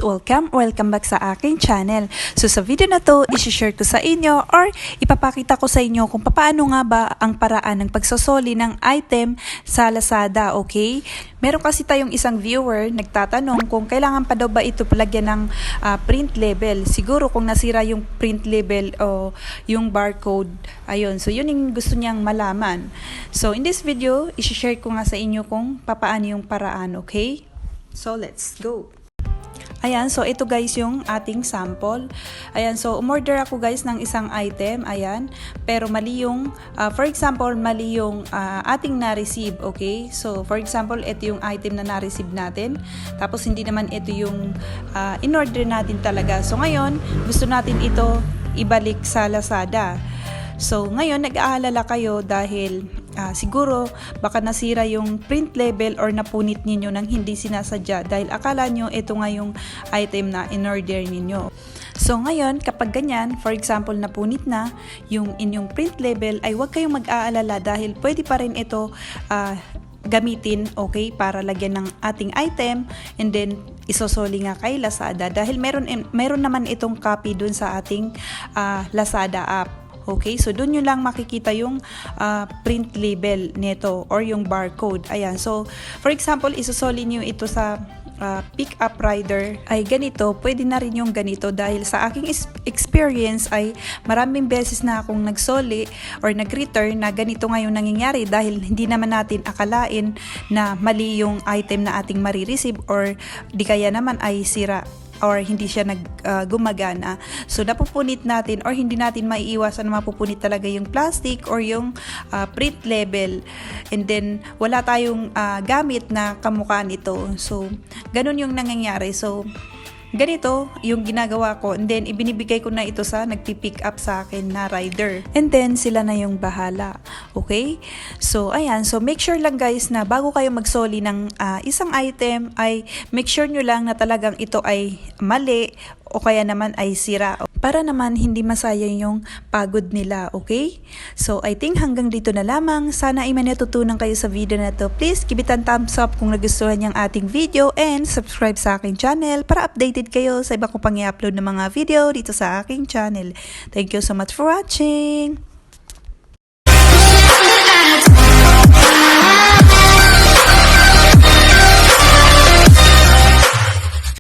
guys! Welcome back sa aking channel. So sa video na to, isi-share ko sa inyo or ipapakita ko sa inyo kung paano nga ba ang paraan ng pagsosoli ng item sa Lazada, okay? Meron kasi tayong isang viewer nagtatanong kung kailangan pa daw ba ito palagyan ng print label. Siguro kung nasira yung print label o yung barcode, ayun. So yun yung gusto niyang malaman. So in this video, isi-share ko nga sa inyo kung paano yung paraan, okay? So let's go! Ayan, so ito guys yung ating sample. Ayan, so umorder ako guys ng isang item, ayan. Pero mali yung, for example, mali yung ating na-receive, okay? So for example, ito yung item na na-receive natin. Tapos hindi naman ito yung in-order natin talaga. So ngayon, gusto natin ito ibalik sa Lazada. So ngayon, nag-aalala kayo dahil siguro baka nasira yung print label or napunit ninyo nang hindi sinasadya dahil akala nyo ito nga yung item na in-order ninyo. So ngayon, kapag ganyan, for example, napunit na yung inyong print label, ay huwag kayong mag-aalala dahil pwede pa rin ito gamitin, okay, para lagyan ng ating item and then isosoli nga kay Lazada dahil meron naman itong copy dun sa ating Lazada app. Okay, so doon nyo lang makikita yung print label nito or yung barcode. Ayan, so for example, isosoli nyo ito sa pick up rider ay ganito, pwede na rin yung ganito dahil sa aking experience ay maraming beses na akong nagsoli or nag-return na ganito ngayon nangyayari dahil hindi naman natin akalain na mali yung item na ating marireceive or di kaya naman ay sira or hindi siya gumagana. So napupunit natin or hindi natin maiiwasan na mapupunit talaga yung plastic or yung print label. And then wala tayong gamit na kamukha nito. So ganun yung nangyayari. So ganito yung ginagawa ko and then ibinibigay ko na ito sa nagpipick up sa akin na rider and then sila na yung bahala, okay? So ayan, so make sure lang guys na bago kayo magsoli ng isang item ay make sure nyo lang na talagang ito ay mali o kaya naman ay sira para naman hindi masayang yung pagod nila, okay? So I think hanggang dito na lamang. Sana ay may natutunan kayo sa video na to. Please give it a thumbs up kung nagustuhan yung ating video and subscribe sa aking channel para updated kayo sa iba ko pang i-upload ng mga video dito sa aking channel. Thank you so much for watching!